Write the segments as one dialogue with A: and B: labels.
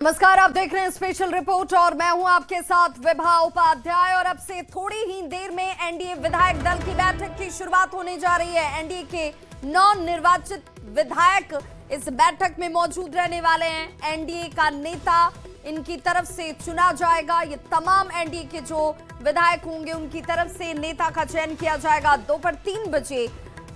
A: नमस्कार, आप देख रहे हैं स्पेशल रिपोर्ट और मैं हूं आपके साथ विभा उपाध्याय। और अब से थोड़ी ही देर में एनडीए विधायक दल की बैठक की शुरुआत होने जा रही है। एनडीए के 9 निर्वाचित विधायक इस बैठक में मौजूद रहने वाले हैं। एनडीए का नेता इनकी तरफ से चुना जाएगा। ये तमाम एनडीए के जो विधायक होंगे उनकी तरफ से नेता का चयन किया जाएगा। दोपहर 3 बजे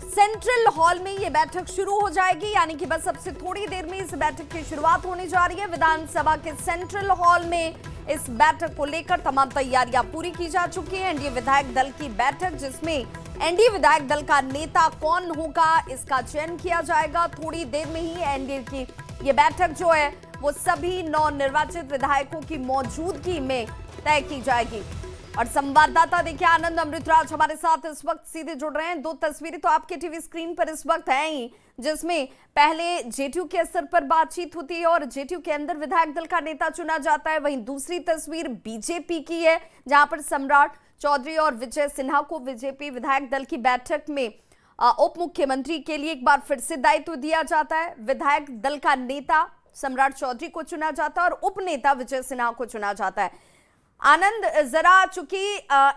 A: सेंट्रल हॉल में यह बैठक शुरू हो जाएगी, यानी कि बस अब से थोड़ी देर में इस बैठक की शुरुआत होने जा रही है। विधानसभा के सेंट्रल हॉल में इस बैठक को लेकर तमाम तैयारियां पूरी की जा चुकी हैं। एनडीए विधायक दल की बैठक, जिसमें एनडीए विधायक दल का नेता कौन होगा इसका चयन किया जाएगा। थोड़ी देर में ही एनडीए की ये बैठक जो है वो सभी 9 निर्वाचित विधायकों की मौजूदगी में तय की जाएगी। और संवाददाता देखिए आनंद अमृतराज हमारे साथ इस वक्त सीधे जुड़ रहे हैं। 2 तस्वीरें तो आपके टीवी स्क्रीन पर इस वक्त हैं ही, जिसमें पहले जेडीयू के स्तर पर बातचीत होती है और जेडीयू के अंदर विधायक दल का नेता चुना जाता है। वहीं दूसरी तस्वीर बीजेपी की है, जहां पर सम्राट चौधरी और विजय सिन्हा को बीजेपी विधायक दल की बैठक में उप मुख्यमंत्री के लिए एक बार फिर से दायित्व दिया जाता है। विधायक दल का नेता सम्राट चौधरी को चुना जाता है और उप नेता विजय सिन्हा को चुना जाता है। आनंद, जरा चूंकि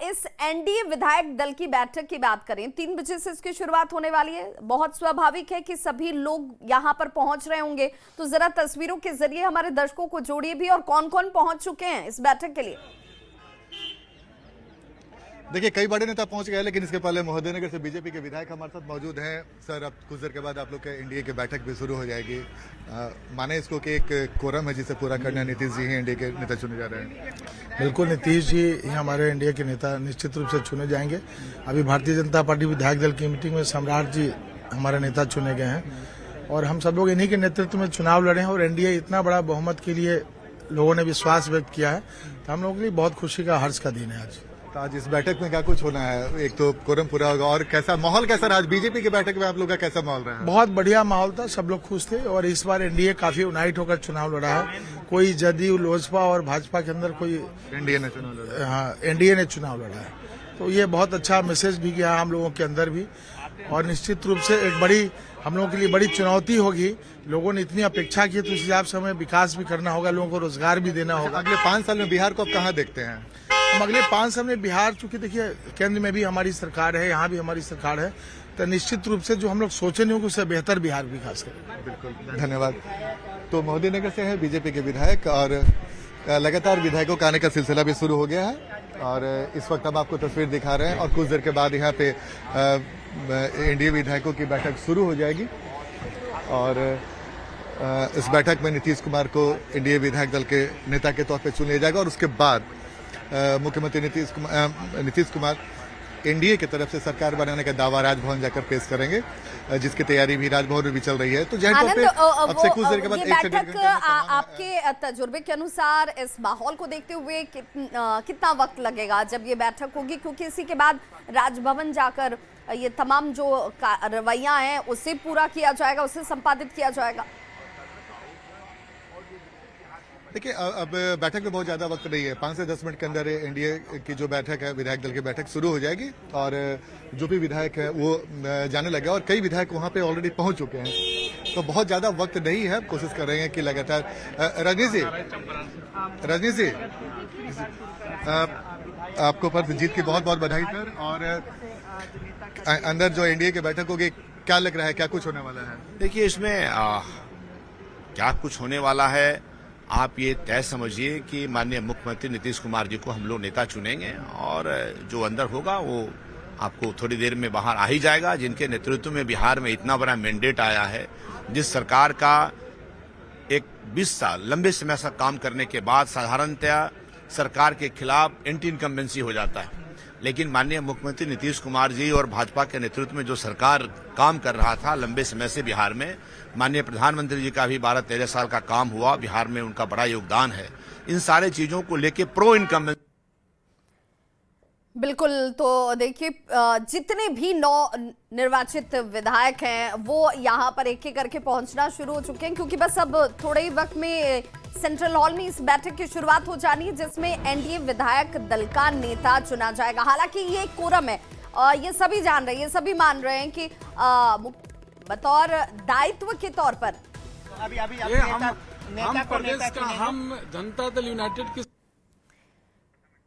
A: इस एनडीए विधायक दल की बैठक की बात करें, 3 बजे से इसकी शुरुआत होने वाली है। बहुत स्वाभाविक है कि सभी लोग यहां पर पहुंच रहे होंगे, तो जरा तस्वीरों के जरिए हमारे दर्शकों को जोड़िए भी और कौन कौन पहुंच चुके हैं इस बैठक के लिए।
B: देखिए, कई बड़े नेता पहुंच गए, लेकिन इसके पहले महोदय नगर से बीजेपी के विधायक हमारे साथ मौजूद हैं। सर, अब कुछ देर के बाद आप लोग के एनडीए की बैठक भी शुरू हो जाएगी। माने इसको कि एक कोरम है जिसे पूरा करना नीतीश जी ही एनडीए के नेता चुने जा रहे हैं।
C: बिल्कुल, नीतीश जी ही हमारे एनडीए के नेता निश्चित रूप से चुने जाएंगे। अभी भारतीय जनता पार्टी विधायक दल की मीटिंग में सम्राट जी हमारे नेता चुने गए हैं और हम सब लोग इन्हीं के नेतृत्व में चुनाव लड़े हैं और एनडीए इतना बड़ा बहुमत के लिए लोगों ने विश्वास व्यक्त किया है, तो हम लोगों के लिए बहुत खुशी का हर्ष का दिन है आज।
B: तो आज इस बैठक में क्या कुछ होना है? एक तो कोरम पूरा होगा, और कैसा माहौल कैसा रहा आज बीजेपी की बैठक में? आप लोग का कैसा माहौल रहा है?
C: बहुत बढ़िया माहौल था, सब लोग खुश थे और इस बार एनडीए काफी यूनाइट होकर चुनाव लड़ा है। कोई जदयू, लोजपा और भाजपा के अंदर कोई
B: एनडीए ने चुनाव लड़ा।
C: हाँ, एनडीए ने चुनाव लड़ा है, तो ये बहुत अच्छा मैसेज भी गया हम लोगों के अंदर भी। और निश्चित रूप से एक बड़ी हम लोगों के लिए बड़ी चुनौती होगी। लोगों ने इतनी अपेक्षा की, तो उस हिसाब से हमें विकास भी करना होगा, लोगों को रोजगार भी देना होगा।
B: अगले 5 साल में बिहार को आप कहाँ देखते हैं?
C: हम अगले 5 साल में बिहार, चूंकि देखिए केंद्र में भी हमारी सरकार है, यहाँ भी हमारी सरकार है, तो निश्चित रूप से जो हम लोग सोचे नहीं होंगे उससे बेहतर बिहार विकास करेंगे।
B: बिल्कुल, धन्यवाद। तो महोदय नगर से है बीजेपी के विधायक और लगातार विधायकों का आने का सिलसिला भी शुरू हो गया है और इस वक्त हम आपको तस्वीर दिखा रहे हैं और कुछ देर के बाद यहाँ पे एनडीए विधायकों की बैठक शुरू हो जाएगी। और इस बैठक में नीतीश कुमार को एनडीए विधायक दल के नेता के तौर पर चुन लिया जाएगा और उसके बाद मुख्यमंत्री नीतीश कुमार एनडीए की तरफ से सरकार बनाने का दावा राजभवन जाकर पेश करेंगे, जिसकी तैयारी भी राजभवन में भी चल रही है। तो जाहिर तौर पे अब से कुछ देर के बाद
A: बैठक आपके तजुर्बे के अनुसार इस माहौल को देखते हुए कितना वक्त लगेगा जब ये बैठक होगी, क्योंकि इसी के बाद राजभवन जाकर ये तमाम जो रवैया हैं उसे पूरा किया जाएगा, उसे संपादित किया जाएगा।
B: देखिए, अब बैठक में बहुत ज्यादा वक्त नहीं है। 5 से 10 मिनट के अंदर एनडीए की जो बैठक है, विधायक दल की बैठक शुरू हो जाएगी और जो भी विधायक है वो जाने लगे और कई विधायक वहां पे ऑलरेडी पहुंच चुके हैं, तो बहुत ज्यादा वक्त नहीं है। कोशिश कर रहे हैं कि लगातार रजनी जी आपको पर जीत की बहुत बहुत बधाई सर। और अंदर जो एनडीए की बैठक होगी, क्या लग रहा है, क्या कुछ होने वाला है?
D: देखिए, इसमें क्या कुछ होने वाला है, आप ये तय समझिए कि माननीय मुख्यमंत्री नीतीश कुमार जी को हम लोग नेता चुनेंगे और जो अंदर होगा वो आपको थोड़ी देर में बाहर आ ही जाएगा। जिनके नेतृत्व में बिहार में इतना बड़ा मैंडेट आया है, जिस सरकार का एक 20 साल लंबे समय से काम करने के बाद साधारणतया सरकार के खिलाफ एंटी इनकम्बेंसी हो जाता है, लेकिन माननीय मुख्यमंत्री नीतीश कुमार जी और भाजपा के नेतृत्व में जो सरकार काम कर रहा था लंबे समय से बिहार में, माननीय प्रधानमंत्री जी का भी 12-13 साल का काम हुआ, बिहार में उनका बड़ा योगदान है। इन सारे चीजों को लेके प्रो इनकम्बेंसी।
A: बिल्कुल, तो देखिए जितने भी 9 निर्वाचित विधायक हैं वो यहाँ पर एक एक करके पहुंचना शुरू हो चुके हैं, क्योंकि बस अब थोड़े ही वक्त में सेंट्रल हॉल में इस बैठक की शुरुआत हो जानी है, जिसमें एनडीए विधायक दल का नेता चुना जाएगा। हालांकि ये एक कोरम है, ये सभी जान रहे हैं, ये सभी मान रहे हैं कि बतौर दायित्व के तौर पर
E: हम प्रदेश का, हम जनता दल यूनाइटेड की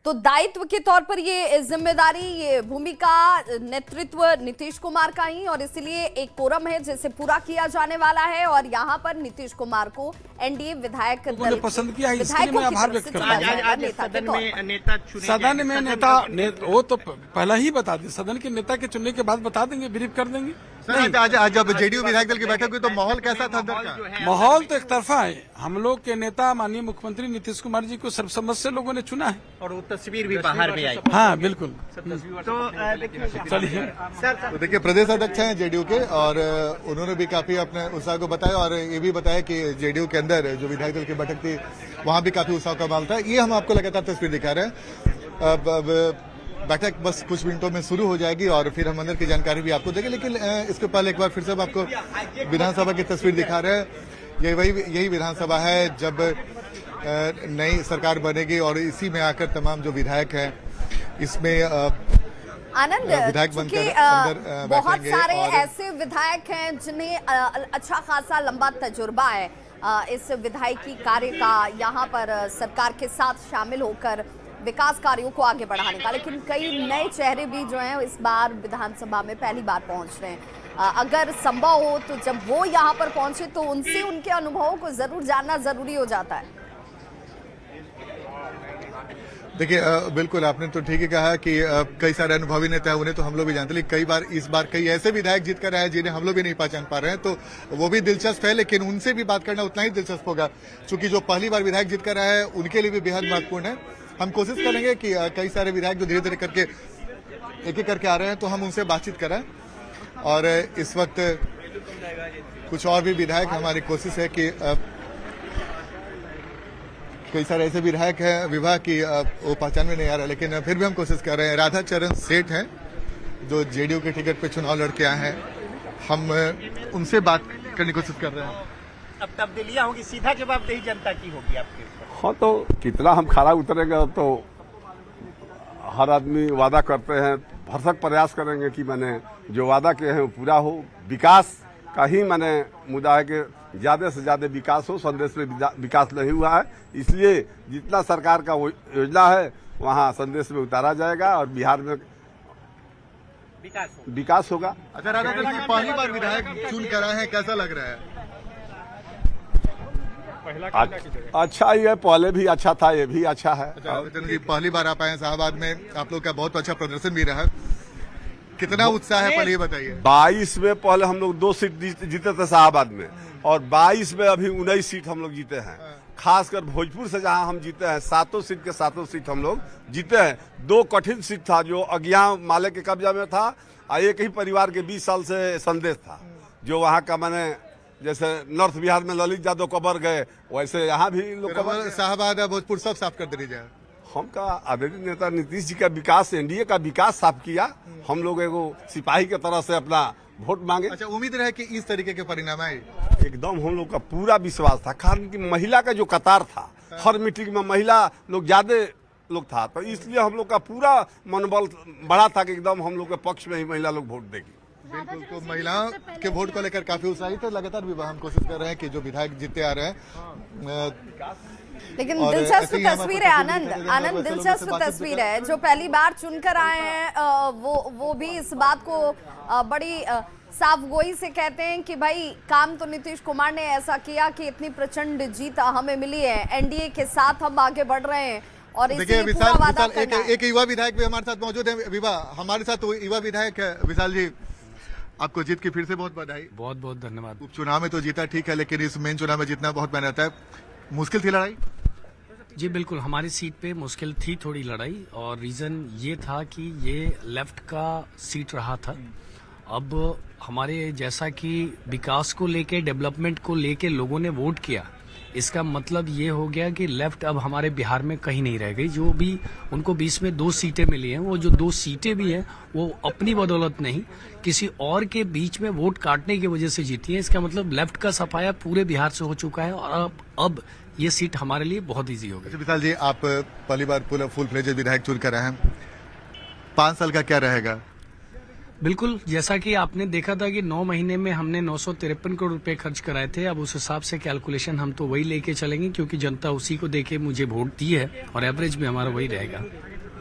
A: तो दायित्व के तौर पर ये जिम्मेदारी, ये भूमिका, नेतृत्व नीतीश कुमार का ही, और इसलिए एक कोरम है जिसे पूरा किया जाने वाला है। और यहाँ पर नीतीश कुमार को एनडीए विधायक दल
E: पसंद किया है, इसके लिए मैं आभार व्यक्त करता हूं। सदन में नेता वो तो पहला ही बता दें, सदन के नेता के चुनने के बाद बता देंगे, ब्रीफ कर देंगे।
B: आज जब जेडीयू विधायक दल की बैठक हुई तो माहौल कैसा था अंदर का?
E: माहौल तो एक तरफा है। हम लोग के नेता माननीय मुख्यमंत्री नीतीश कुमार जी को सर्वसम्मत से लोगों ने चुना है,
F: और वो तस्वीर भी बाहर में आई।
E: हाँ बिल्कुल।
F: तो
E: चलिए
B: तो देखिए, प्रदेश अध्यक्ष हैं जेडीयू के, और उन्होंने भी काफी अपने उत्साह को बताया, और ये भी बताया कि जेडीयू के अंदर जो विधायक दल की बैठक थी वहां भी काफी उत्साह का माहौल था। ये हम आपको लगातार तस्वीर दिखा रहे हैं। अब बैठक बस कुछ मिनटों में शुरू हो जाएगी और फिर हम अंदर की जानकारी भी आपको देंगे, लेकिन इसके पहले एक बार फिर से हम आपको विधानसभा की तस्वीर दिखा रहे हैं। यही विधानसभा है जब नई सरकार बनेगी, और इसी में आकर तमाम जो विधायक हैं इसमें
A: आनंद,
B: विधायक बनकर अंदर
A: बहुत
B: बैठेंगे।
A: सारे
B: और
A: ऐसे विधायक हैं जिन्हें अच्छा खासा लंबा तजुर्बा है इस विधायकी कार्य का, यहाँ पर सरकार के साथ शामिल होकर विकास कार्यों को आगे बढ़ाने का। लेकिन कई नए चेहरे भी जो हैं इस बार विधानसभा में पहली बार पहुंच रहे हैं। अगर संभव हो तो जब वो यहाँ पर पहुंचे तो उनसे उनके अनुभवों को जरूर जानना जरूरी हो जाता है।
B: देखिए, बिल्कुल आपने तो ठीक ही कहा कि कई सारे अनुभवी नेता हैं, उन्हें तो हम लोग भी जानते हैं। कई बार इस बार कई ऐसे विधायक जीत कर आए जिन्हें हम लोग भी नहीं पहचान पा रहे हैं, तो वो भी दिलचस्प है, लेकिन उनसे भी बात करना उतना ही दिलचस्प होगा, क्योंकि जो पहली बार विधायक जीत कर आए हैं उनके लिए भी बेहद महत्वपूर्ण है। हम कोशिश करेंगे कि कई सारे विधायक जो धीरे धीरे करके एक एक करके आ रहे हैं तो हम उनसे बातचीत करें, और इस वक्त कुछ और भी विधायक, हमारी कोशिश है कि कई सारे ऐसे विधायक हैं विवाह की वो पहचान में नहीं आ रहा, लेकिन फिर भी हम कोशिश कर रहे हैं। राधा चरण सेठ हैं जो जेडीयू के टिकट पे चुनाव लड़के आए हैं, हम उनसे बात करने की कोशिश कर रहे हैं।
F: अब तब्दीलियां होगी, सीधा जवाबदेही जनता की होगी आपके ऊपर।
G: हाँ, तो कितना हम खरा उतरेंगे तो हर आदमी वादा करते हैं, भरसक प्रयास करेंगे कि मैंने जो वादा किए हैं वो पूरा हो। विकास का ही मैंने मुद्दा है कि ज्यादा से ज्यादा विकास हो। संदेश में विकास नहीं हुआ है, इसलिए जितना सरकार का योजना है वहाँ संदेश में उतारा जाएगा और बिहार में विकास होगा।
B: अच्छा, राधा चरण जी पहली बार विधायक चुन कर आए हैं, कैसा लग रहा है?
G: अच्छा ही है, पहले भी अच्छा था, ये भी अच्छा है।
B: अच्छा जी, पहली बार आप आए हैं शाहबाद में, आप लोग का बहुत अच्छा प्रदर्शन भी रहा, कितना उत्साह है पहले ये बताइए।
G: 22 में पहले हम लोग 2 सीट जीते थे शाहबाद में, और 22 में अभी 19 सीट हम लोग जीते हैं। खासकर भोजपुर से जहां हम जीते हैं 7 सीट के 7 सीट हम लोग जीते हैं। 2 कठिन सीट था जो अज्ञा माले के कब्जा में था, और एक ही परिवार के 20 साल से संदेश था, जो वहाँ का मैंने जैसे नॉर्थ बिहार में ललित यादव कबर गए, वैसे यहाँ भी लोग कबर।
B: शाहबाद भोजपुर सब साफ कर दे जाए।
G: हम का आदरणीय नेता नीतीश जी का विकास, एनडीए का विकास साफ किया। हम लोग एगो सिपाही के तरह से अपना वोट मांगे।
B: अच्छा, उम्मीद रहे कि इस तरीके के परिणाम आए?
G: एकदम हम लोग का पूरा विश्वास था, कारण कि महिला का जो कतार था, हर मीटिंग में महिला लोग ज्यादा लोग था, तो इसलिए हम लोग का पूरा मनोबल बड़ा था कि एकदम हम लोग के पक्ष में ही महिला लोग वोट देगी।
B: बिल्कुल, तो महिलाओं के वोट को लेकर काफी उत्साहित है। लगातार भी हम कोशिश कर रहे हैं कि जो विधायक जीते आ रहे हैं,
A: लेकिन दिलचस्प तस्वीर है आनंद, दिलचस्प तस्वीर है। जो पहली बार चुनकर आए हैं वो भी इस बात को बड़ी साफ गोई से कहते हैं कि भाई काम तो नीतीश कुमार ने ऐसा किया कि इतनी प्रचंड जीत हमें मिली है, एनडीए के साथ हम आगे बढ़ रहे हैं, और
B: देखिए विशाल एक युवा विधायक भी हमारे साथ मौजूद है। हमारे साथ युवा विधायक है विशाल जी, आपको जीत की फिर से बहुत बधाई।
E: बहुत बहुत धन्यवाद।
B: उपचुनाव में तो जीता ठीक है, लेकिन इस मेन चुनाव में जीतना बहुत मेहनत है। मुश्किल थी लड़ाई?
H: जी बिल्कुल, हमारी सीट पे मुश्किल थी थोड़ी लड़ाई, और रीज़न ये था कि ये लेफ्ट का सीट रहा था। अब हमारे जैसा कि विकास को लेके, डेवलपमेंट को लेके लोगों ने वोट किया, इसका मतलब ये हो गया कि लेफ्ट अब हमारे बिहार में कहीं नहीं रह गई। जो भी उनको 20 में 2 सीटें मिली हैं, वो जो 2 सीटें भी हैं वो अपनी बदौलत नहीं, किसी और के बीच में वोट काटने की वजह से जीती है। इसका मतलब लेफ्ट का सफाया पूरे बिहार से हो चुका है, और अब ये सीट हमारे लिए बहुत ईजी हो गई।
B: विशाल जी, आप पहली बार फुल फ्लेजेड विधायक चुन कर आए हैं, 5 साल का क्या रहेगा?
H: बिल्कुल, जैसा कि आपने देखा था कि 9 महीने में हमने 953 करोड़ रुपए खर्च कराए थे। अब उस हिसाब से कैलकुलेशन हम तो वही लेके चलेंगे, क्योंकि जनता उसी को देके मुझे वोट दी है और एवरेज भी हमारा वही रहेगा।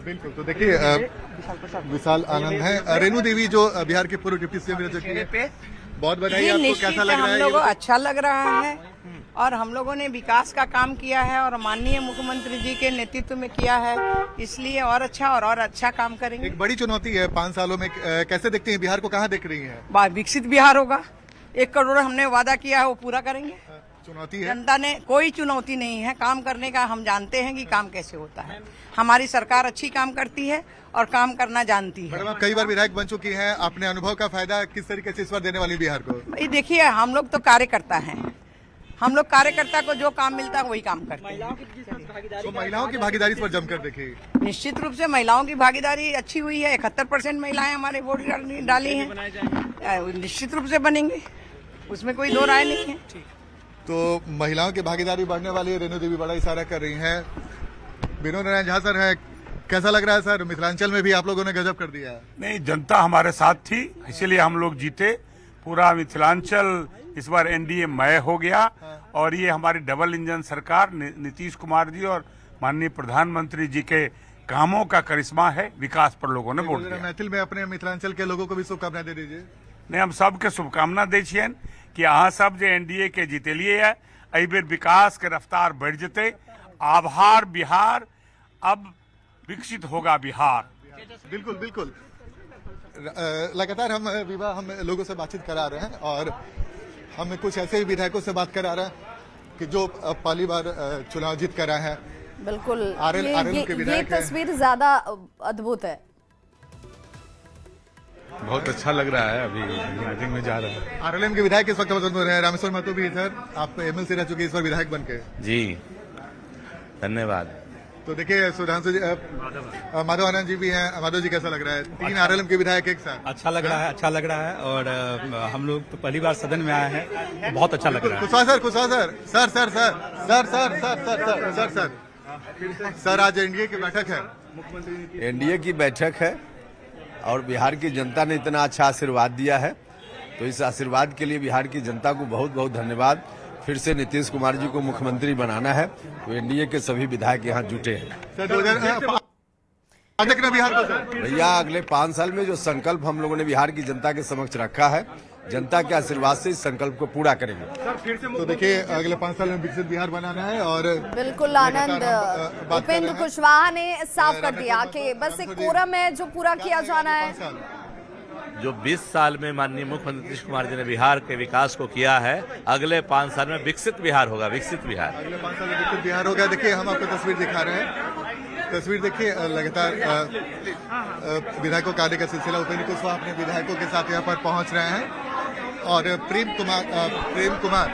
B: बिल्कुल। तो देखिए विशाल आनंद है। रेणु देवी जो बिहार के पूर्व डिप्टी सीएम रह चुकी है, बहुत बताइए आपको कैसा लग रहा है?
I: हम लोगों को अच्छा लग रहा है और हम लोगों ने विकास का काम किया है और माननीय मुख्यमंत्री जी के नेतृत्व में किया है, इसलिए और अच्छा काम करेंगे।
B: एक बड़ी चुनौती है 5 सालों में, कैसे देखते हैं बिहार को, कहाँ देख रही है?
I: विकसित बिहार होगा। 1 करोड़ हमने वादा किया है वो पूरा करेंगे।
B: चुनौती है,
I: जनता ने कोई चुनौती नहीं है काम करने का। हम जानते हैं कि काम कैसे होता है। हमारी सरकार अच्छी काम करती है और काम करना जानती है।
B: मैडम आप कई बार विधायक बन चुकी हैं, अपने अनुभव का फायदा किस तरीके से इस बार देने वाली बिहार को?
I: भाई देखिए, हम लोग तो कार्यकर्ता हैं। हम लोग कार्यकर्ता को जो काम मिलता है वही काम करते हैं।
B: तो महिलाओं की भागीदारी इस पर जमकर देखिए।
I: निश्चित रूप से महिलाओं की भागीदारी अच्छी हुई है। 71% महिलाएं हमारे वोट डाली हैं। निश्चित रूप से बनेंगे, उसमें कोई दो राय नहीं है।
B: तो महिलाओं की भागीदारी बढ़ने वाली है। रेणु देवी बड़ा इशारा कर रही हैं। विनोद नारायण झा सर है, कैसा लग रहा है सर? मिथिलांचल में भी आप लोगों ने गजब कर दिया है।
J: नहीं, जनता हमारे साथ थी, इसीलिए हम लोग जीते। पूरा मिथिलांचल इस बार एनडीए मय हो गया और ये हमारी डबल इंजन सरकार नीतीश कुमार जी और माननीय प्रधानमंत्री जी के कामों का करिश्मा है। विकास पर लोगों ने वोट दिया।
B: मैथिल में अपने मिथिलांचल के लोगों को भी शुभकामनाएं दे दीजिए।
J: नहीं, हम सबके शुभकामना दे छियन कि अहाँ सब जो एनडीए के जीतेलिए है, एहि बेर विकास के रफ्तार बढ़ जेते। आभार बिहार, अब विकसित होगा बिहार।
B: बिल्कुल बिल्कुल। लगातार हम लोगों से बातचीत करा रहे हैं और हम कुछ ऐसे विधायकों से बात करा रहे हैं कि जो पहली बार चुनाव जीत कर आए हैं।
A: बिल्कुल,
B: ये
A: तस्वीर ज्यादा अद्भुत है।
K: बहुत अच्छा लग रहा है। अभी मीटिंग में जा रहे हैं।
B: आरएलएम के विधायक इस वक्त मौजूद हैं। रामेश्वर महतो भी सर, आप एमएलसी रह चुके इस बार विधायक बन के।
K: जी धन्यवाद।
B: तो देखिए सुधांशु जी, माधव आनंद जी भी हैं। माधव जी कैसा लग रहा है? 3 आरएलएम के विधायक एक साथ।
F: अच्छा लग रहा है, अच्छा लग रहा है। और हम लोग तो पहली बार सदन में आए हैं, बहुत अच्छा लग रहा है।
B: कुशवाहा सर, आज एनडीए की बैठक है।
G: एनडीए की बैठक है और बिहार की जनता ने इतना अच्छा आशीर्वाद दिया है, तो इस आशीर्वाद के लिए बिहार की जनता को बहुत बहुत धन्यवाद। फिर से नीतीश कुमार जी को मुख्यमंत्री बनाना है, तो एनडीए के सभी विधायक यहाँ जुटे हैं।
B: बिहार को
G: भैया अगले 5 साल में जो संकल्प हम लोगों ने बिहार की जनता के समक्ष रखा है, जनता के आशीर्वाद से इस संकल्प को पूरा करेंगे।
B: तो देखिए अगले 5 साल में विकसित बिहार बनाना है। और
A: बिल्कुल आनंद, उपेंद्र कुशवाहा ने साफ कर दिया कि बस एक कोरम है जो पूरा किया जाना है।
K: जो 20 साल में माननीय मुख्यमंत्री नीतीश कुमार जी ने बिहार के विकास को किया है, अगले 5 साल में विकसित बिहार होगा। विकसित बिहार,
B: अगले 5 साल में विकसित बिहार होगा। देखिए हम आपको तस्वीर दिखा रहे हैं। तस्वीर देखिए, लगातार विधायकों का आने का सिलसिला। उपेंद्र कुशवाहा अपने विधायकों के साथ यहाँ पर पहुंच रहे हैं और प्रेम कुमार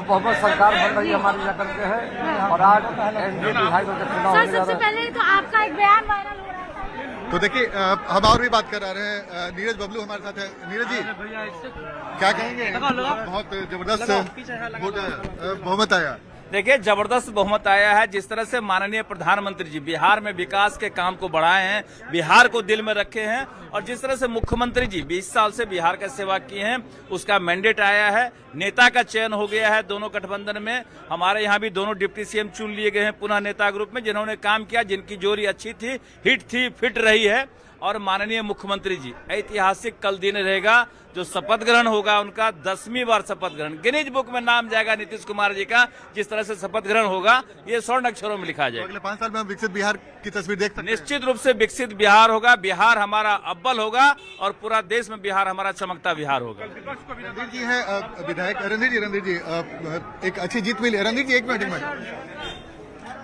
L: बहुत सरकार बन रही है हमारी जाकर के है। और आज एनडीए विधायकों के चुनाव होने जा रहे हैं।
M: पहले तो आपका एक बयान वायरल हो रहा था।
B: तो देखिए हम और भी बात कर रहे हैं। नीरज बबलू हमारे साथ है। नीरज जी क्या कहेंगे? बहुत जबरदस्त बहुमत आया।
F: देखिए, जबरदस्त बहुमत आया है। जिस तरह से माननीय प्रधानमंत्री जी बिहार में विकास के काम को बढ़ाए हैं, बिहार को दिल में रखे हैं, और जिस तरह से मुख्यमंत्री जी 20 साल से बिहार का सेवा किए हैं, उसका मैंडेट आया है। नेता का चयन हो गया है दोनों गठबंधन में। हमारे यहाँ भी दोनों डिप्टी सीएम चुन लिए गए हैं पुनः नेता ग्रुप में, जिन्होंने काम किया, जिनकी जोड़ी अच्छी थी, हिट थी, फिट रही है। और माननीय मुख्यमंत्री जी, ऐतिहासिक कल दिन रहेगा जो शपथ ग्रहण होगा उनका, 10वीं बार शपथ ग्रहण, गिनीज बुक में नाम जाएगा नीतीश कुमार जी का। जिस तरह से शपथ ग्रहण होगा, ये स्वर्ण अक्षरों में लिखा जाएगा।
B: अगले 5 साल में हम विकसित बिहार की तस्वीर देख सकते हैं।
F: निश्चित रूप से विकसित बिहार होगा। बिहार हमारा अव्वल होगा और पूरा देश में बिहार हमारा चमकता बिहार होगा।
B: रणधीर जी है विधायक। रणधीर जी एक अच्छी जीत मिली। रणधीर जी एक मिनट।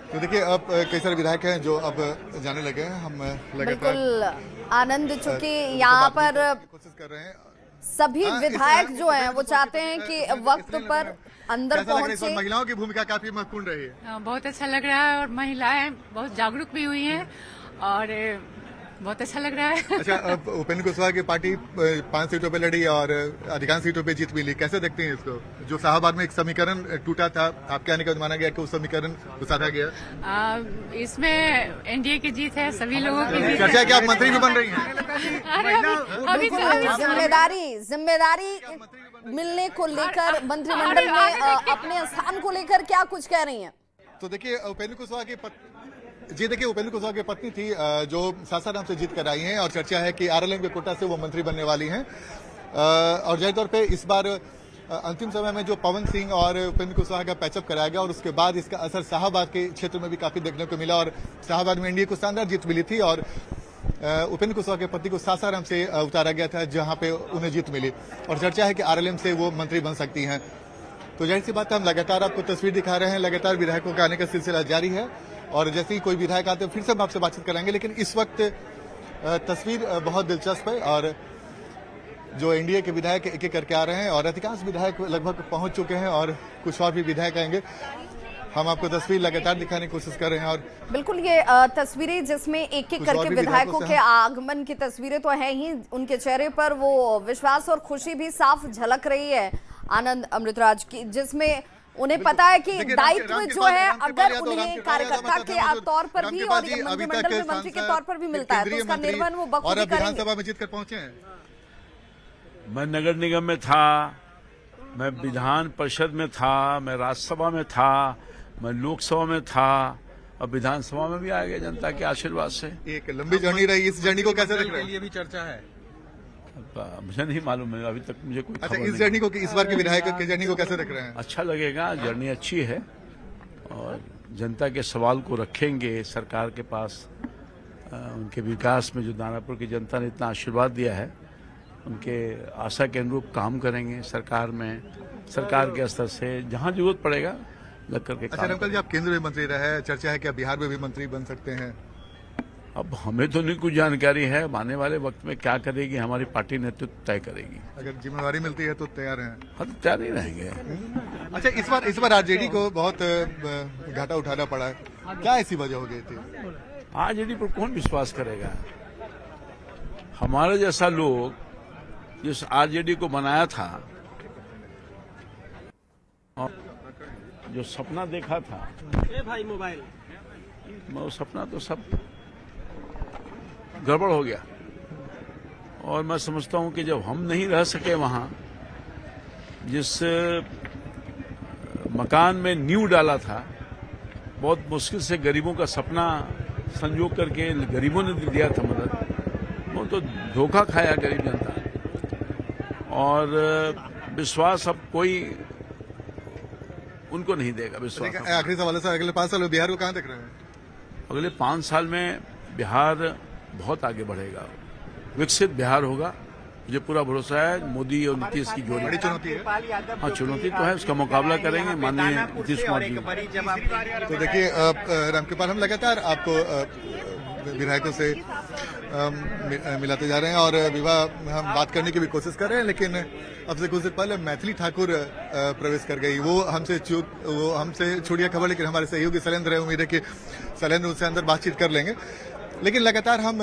B: तो देखिए अब कई सारे विधायक हैं जो अब जाने लगे हैं। हम
A: बिल्कुल आनंद, चूंकि यहाँ पर
B: कोशिश कर रहे हैं।
A: सभी विधायक जो हैं वो चाहते हैं कि वक्त पर अंदर पहुंचे।
B: महिलाओं की भूमिका काफी महत्वपूर्ण रही है।
M: बहुत अच्छा लग रहा है और महिलाएं बहुत जागरूक भी हुई हैं और बहुत अच्छा लग रहा है।
B: अच्छा, अब उपेंद्र कुशवाहा की पार्टी 5 सीटों पे लड़ी और अधिकांश सीटों पे जीत मिली, कैसे देखते हैं इसको? जो शाहबाद में एक समीकरण टूटा था, आपके आने के बाद माना गया कि उस समीकरण को साधा गया।
M: इसमें एनडीए की जीत है, सभी लोगों की जीत
B: चर्चा है कि आप मंत्री भी बन रही हैं।
M: अभी
A: जिम्मेदारी मिलने को लेकर मंत्रिमंडल में अपने स्थान को लेकर क्या कुछ कह रही हैं?
B: तो देखिए, उपेंद्र कुशवाहा की उपेंद्र कुशवाहा की पत्नी थी जो सासाराम से जीत कर आई हैं और चर्चा है कि आरएलएम के कोटा से वो मंत्री बनने वाली हैं। और जाहिर तौर पे इस बार अंतिम समय में जो पवन सिंह और उपेंद्र कुशवाहा का पैचअप कराया गया और उसके बाद इसका असर शाहबाद के क्षेत्र में भी काफी देखने को मिला और शाहबाद में एनडीए को शानदार जीत मिली थी और उपेंद्र कुशवाहा के पति को सासाराम से उतारा गया था जहां पे उन्हें जीत मिली और चर्चा है कि आरएलएम से वो मंत्री बन सकती हैं। तो जाहिर सी बात है, हम लगातार आपको तस्वीर दिखा रहे हैं, लगातार विधायकों का आने का सिलसिला जारी है और जैसे ही कोई विधायक आते हैं फिर से हम आपसे बातचीत कराएंगे। लेकिन इस वक्त तस्वीर बहुत दिलचस्प है और जो एनडीए के विधायक एक एक करके आ रहे हैं और अधिकांश विधायक लगभग पहुंच चुके हैं और कुछ और भी विधायक आएंगे। हम आपको तस्वीर लगातार दिखाने की कोशिश कर रहे हैं और
A: बिल्कुल ये तस्वीरें जिसमें एक एक करके विधायकों के आगमन की तस्वीरें तो है ही, उनके चेहरे पर वो विश्वास और खुशी भी साफ झलक रही है आनंद अमृतराज की, जिसमें उन्हें पता है कि दायित्व जो है अगर उन्हें कार्यकर्ता के तौर पर भी और मंत्रिमंडल में मंत्री के तौर पर भी मिलता है तो उसका निर्वहन वो बखूबी करेंगे।
B: विधानसभा में जीतकर पहुंचे हैं।
E: मैं नगर निगम में था, मैं विधान परिषद में था, मैं राज्यसभा में था, मैं लोकसभा में था, अब विधानसभा में भी आ गया जनता के आशीर्वाद से।
B: एक लंबी जर्नी रही, इस जर्नी को कैसे देख रहे हैं?
E: लिए भी चर्चा है, मुझे नहीं मालूम है, अभी तक मुझे कोई
B: अच्छा,
E: खबर
B: इस जर्नी को, इस बार के विधायक की जर्नी को कैसे देख रहे हैं?
E: अच्छा लगेगा, जर्नी अच्छी है और जनता के सवाल को रखेंगे सरकार के पास। उनके विकास में जो दानापुर की जनता ने इतना आशीर्वाद दिया है उनके आशा के अनुरूप काम करेंगे सरकार में, सरकार के स्तर से जहां जरूरत पड़ेगा लग करके।
B: अच्छा रमकल जी, आप केंद्र में मंत्री रहे, चर्चा है कि आप बिहार में भी मंत्री बन सकते हैं।
E: अब हमें तो नहीं कुछ जानकारी है, आने वाले वक्त में क्या करेगी हमारी पार्टी नेतृत्व तय करेगी।
B: अगर जिम्मेवारी मिलती है तो तैयार हैं?
E: हाँ, तो तैयार ही रहेंगे।
B: अच्छा, इस बार आरजेडी को बहुत घाटा उठाना पड़ा है, क्या ऐसी वजह हो गई थी?
E: आरजेडी पर कौन विश्वास करेगा? हमारे जैसा लोग जिस आरजेडी को बनाया था और जो सपना देखा था,
L: भाई मोबाइल
E: वो सपना तो सब गड़बड़ हो गया और मैं समझता हूं कि जब हम नहीं रह सके वहां, जिस मकान में नींव डाला था, बहुत मुश्किल से गरीबों का सपना संजो करके गरीबों ने दिया था मदद, वो तो धोखा खाया गरीब जनता और विश्वास अब कोई उनको नहीं देगा विश्वास।
B: आखिरी सवाल है, अगले 5 साल में बिहार को कहां देख रहे हैं?
E: अगले 5 साल में बिहार बहुत आगे बढ़ेगा, विकसित बिहार होगा, मुझे पूरा भरोसा है। मोदी और नीतीश की जोड़ी
B: बड़ी चुनौती है।
E: हाँ, चुनौती तो है, उसका मुकाबला करेंगे माननीय नीतीश कुमार जी।
B: तो देखिए रामकृपाल, हम लगातार आपको विधायकों से मिलाते जा रहे हैं और विवाह हम बात करने की भी कोशिश कर रहे हैं, लेकिन अब से कुछ देर पहले मैथिली ठाकुर प्रवेश कर गई। वो हमसे छुड़िया खबर, लेकिन हमारे सहयोगी शैलेंद्र है, उम्मीद है कि शैलेंद्र उनसे अंदर बातचीत कर लेंगे। लेकिन लगातार हम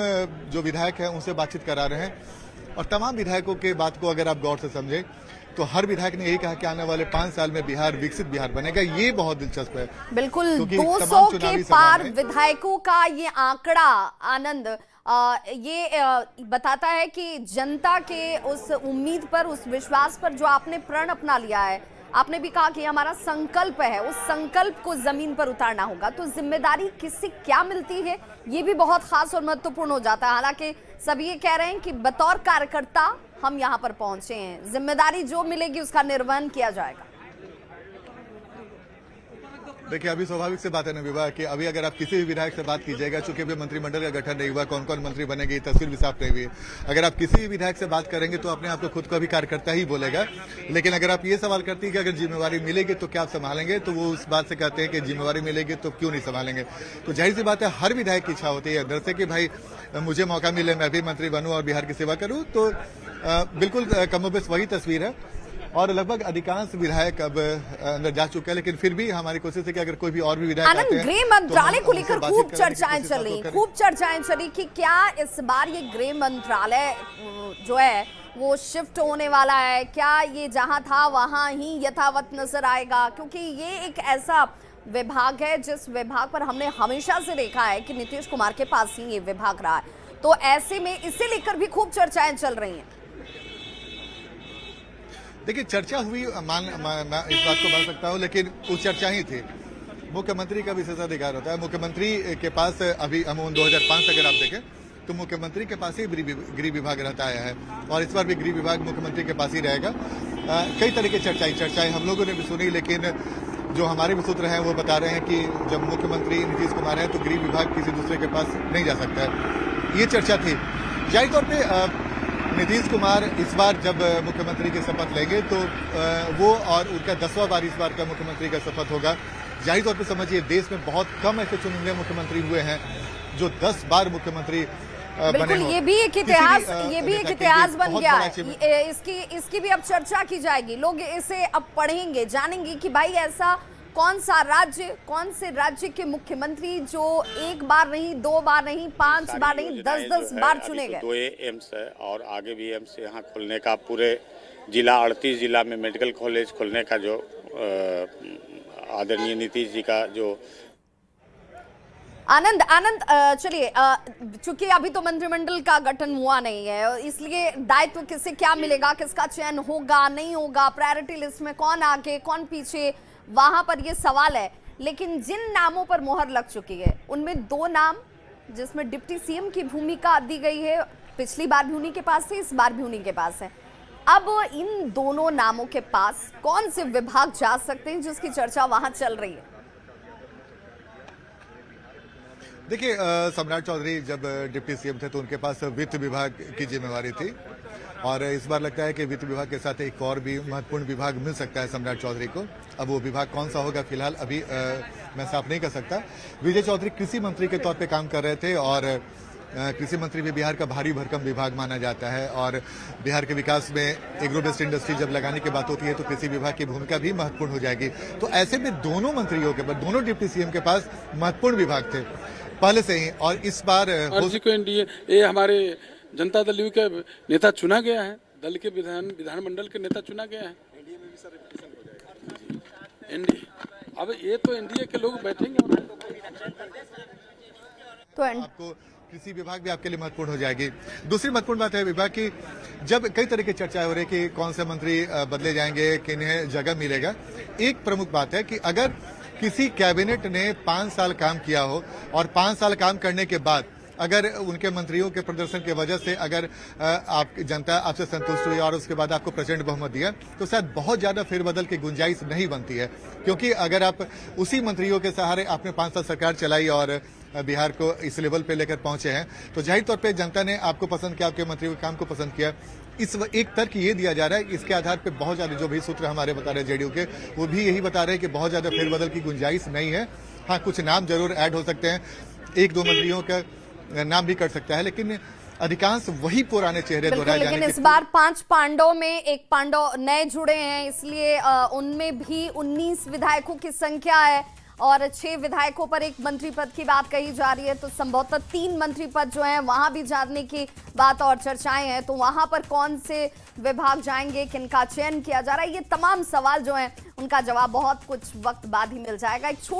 B: जो विधायक हैं उनसे बातचीत करा रहे हैं और तमाम विधायकों के बात को अगर आप गौर से समझें तो हर विधायक ने यही कहा कि आने वाले 5 साल में बिहार विकसित बिहार बनेगा। ये बहुत दिलचस्प है।
A: बिल्कुल 200 के पार विधायकों का ये आंकड़ा आनंद ये बताता है कि जनता के उस उम्मीद पर, उस विश्वास पर जो आपने प्रण अपना लिया है, आपने भी कहा कि हमारा संकल्प है, उस संकल्प को जमीन पर उतारना होगा। तो जिम्मेदारी किससे क्या मिलती है ये भी बहुत खास और महत्वपूर्ण हो जाता है। हालांकि सब ये कह रहे हैं कि बतौर कार्यकर्ता हम यहाँ पर पहुंचे हैं, जिम्मेदारी जो मिलेगी उसका निर्वहन किया जाएगा।
B: देखिए, अभी स्वाभाविक से बात है ना विवाह कि अभी अगर आप किसी भी विधायक से बात कीजिएगा, चूंकि अभी मंत्रिमंडल का गठन नहीं हुआ, कौन कौन मंत्री बनेंगे तस्वीर भी साफ नहीं हुई है। अगर आप किसी भी विधायक से बात करेंगे तो अपने आप को खुद को भी कार्यकर्ता ही बोलेगा। लेकिन अगर आप ये सवाल करती है कि अगर जिम्मेवारी मिलेगी तो क्या आप संभालेंगे, तो वो उस बात से कहते हैं कि जिम्मेवारी मिलेगी तो क्यों नहीं संभालेंगे। तो जाहिर सी बात है, हर विधायक की इच्छा होती है अंदर से कि भाई मुझे मौका मिले, मैं भी मंत्री बनूं और बिहार की सेवा करूं। तो बिल्कुल कमोबेश वही तस्वीर है और लगभग अधिकांश विधायक अब अंदर जा चुके हैं, लेकिन फिर भी हमारी कोशिश है कि अगर कोई भी और भी विधायक आते
A: आनंद,
B: हैं
A: गृह
B: तो
A: मंत्रालय
B: हम
A: को
B: उनसे
A: लेकर
B: बातचीत
A: खूब
B: करने की
A: चर्चाएं
B: कोशिश
A: चल रही,
B: करें।
A: खूब चर्चाएं चली कि क्या इस बार ये गृह मंत्रालय जो है वो शिफ्ट होने वाला है, क्या ये जहां था वहां ही यथावत नजर आएगा, क्योंकि ये एक ऐसा विभाग है जिस विभाग पर हमने हमेशा से देखा है कि नीतीश कुमार के पास ही ये विभाग रहा है, तो ऐसे में इसे लेकर भी खूब चर्चाएं चल रही हैं।
B: देखिए, चर्चा हुई, मैं इस बात को मान सकता हूं, लेकिन वो चर्चा ही थी। मुख्यमंत्री का विशेषाधिकार होता है। मुख्यमंत्री के पास अभी अमूमन 2005 अगर आप देखें तो मुख्यमंत्री के पास ही गृह विभाग रहता आया है, और इस बार भी गृह विभाग मुख्यमंत्री के पास ही रहेगा। कई तरह की चर्चाएं हम लोगों ने भी सुनी, लेकिन जो हमारे भी सूत्र हैं वो बता रहे हैं कि जब मुख्यमंत्री नीतीश कुमार है तो गृह विभाग किसी दूसरे के पास नहीं जा सकता है। ये चर्चा थी। जाहिर तौर पे नीतीश कुमार इस बार जब मुख्यमंत्री की शपथ लेंगे तो वो और उनका 10वां बार इस बार का मुख्यमंत्री का शपथ होगा। जाहिर तौर पे समझिए, देश में बहुत कम ऐसे चुनिंदे मुख्यमंत्री हुए हैं जो 10 बार मुख्यमंत्री बने
A: बिल्कुल,
B: हों।
A: ये भी एक इतिहास बन गया है। इसकी भी अब चर्चा की जाएगी, लोग इसे अब पढ़ेंगे, जानेंगे कि भाई ऐसा कौन से राज्य के मुख्यमंत्री जो एक बार नहीं, 2 बार नहीं, 5 बार नहीं, 10-10 बार चुने गए।
N: 2 एम्स है और आगे भी एम्स यहाँ खोलने का, पूरे जिला 38 जिला में मेडिकल कॉलेज खोलने का जो आदरणीय नीतीश जी का जो
A: आनंद चलिए, चूंकि अभी तो मंत्रिमंडल का गठन हुआ नहीं है, इसलिए दायित्व किसे क्या मिलेगा, किसका चयन होगा नहीं होगा, प्रायोरिटी लिस्ट में कौन आगे कौन पीछे, वहां पर ये सवाल है। लेकिन जिन नामों पर मोहर लग चुकी है उनमें 2 नाम जिसमें डिप्टी सीएम की भूमिका दी गई है, पिछली बार भी उन्हीं के पास थे, इस बार भी उन्हीं के पास है। अब इन दोनों नामों के पास कौन से विभाग जा सकते हैं जिसकी चर्चा वहां चल रही है?
B: देखिए, सम्राट चौधरी जब डिप्टी सीएम थे तो उनके पास वित्त विभाग की जिम्मेवारी थी, और इस बार लगता है कि वित्त विभाग के साथ एक और भी महत्वपूर्ण विभाग मिल सकता है सम्राट चौधरी को। अब वो विभाग कौन सा होगा फिलहाल अभी मैं साफ नहीं कर सकता। विजय चौधरी कृषि मंत्री के तौर पे काम कर रहे थे, और कृषि मंत्री भी बिहार का भारी भरकम विभाग माना जाता है, और बिहार के विकास में एग्रो बेस्ड इंडस्ट्री जब लगाने की बात होती है तो कृषि विभाग की भूमिका भी महत्वपूर्ण हो जाएगी। तो ऐसे में दोनों मंत्रियों के पास, दोनों डिप्टी सीएम के पास महत्वपूर्ण विभाग थे पहले से ही, और इस बार
O: ये हमारे जनता दल के नेता चुना गया है, दल के विधानमंडल के नेता चुना गया है। एनडीए, अब ये तो एनडीए के लोग बैठेंगे
B: तो आपको कृषि विभाग भी आपके लिए महत्वपूर्ण हो जाएगी। दूसरी महत्वपूर्ण बात है विभाग की, जब कई तरह की चर्चा हो रही है कि कौन से मंत्री बदले जाएंगे, किन्हें जगह मिलेगा, एक प्रमुख बात है कि अगर किसी कैबिनेट ने 5 साल काम किया हो और 5 साल काम करने के बाद अगर उनके मंत्रियों के प्रदर्शन की वजह से अगर आप जनता आपसे संतुष्ट हुई और उसके बाद आपको प्रचंड बहुमत दिया, तो शायद बहुत ज्यादा फेरबदल की गुंजाइश नहीं बनती है, क्योंकि अगर आप उसी मंत्रियों के सहारे आपने 5 साल सरकार चलाई और बिहार को इस लेवल पे लेकर पहुंचे हैं, तो जाहिर तौर पे जनता ने आपको पसंद किया, आपके मंत्रियों के काम को पसंद किया। इस एक तर्क ये दिया जा रहा है, इसके आधार पे बहुत ज्यादा जो भी सूत्र हमारे बता रहे हैं जेडीयू के, वो भी यही बता रहे हैं कि बहुत ज्यादा फेरबदल की गुंजाइश नहीं है। हाँ, कुछ नाम जरूर ऐड हो सकते हैं, 1-2 मंत्रियों का नाम भी कर सकता है, लेकिन अधिकांश वही पुराने चेहरे दोहराए जाने।
A: लेकिन इस बार 5 पांडवों में एक पांडव नए जुड़े हैं, इसलिए उनमें भी 19 विधायकों की संख्या है और 6 विधायकों पर एक मंत्री पद की बात कही जा रही है, तो संभवतः 3 मंत्री पद जो हैं वहां भी जानने की बात और चर्चाएं हैं। तो वहां पर कौन से विभाग जाएंगे, किनका चयन किया जा रहा है, ये तमाम सवाल जो हैं उनका जवाब बहुत कुछ वक्त बाद ही मिल जाएगा। एक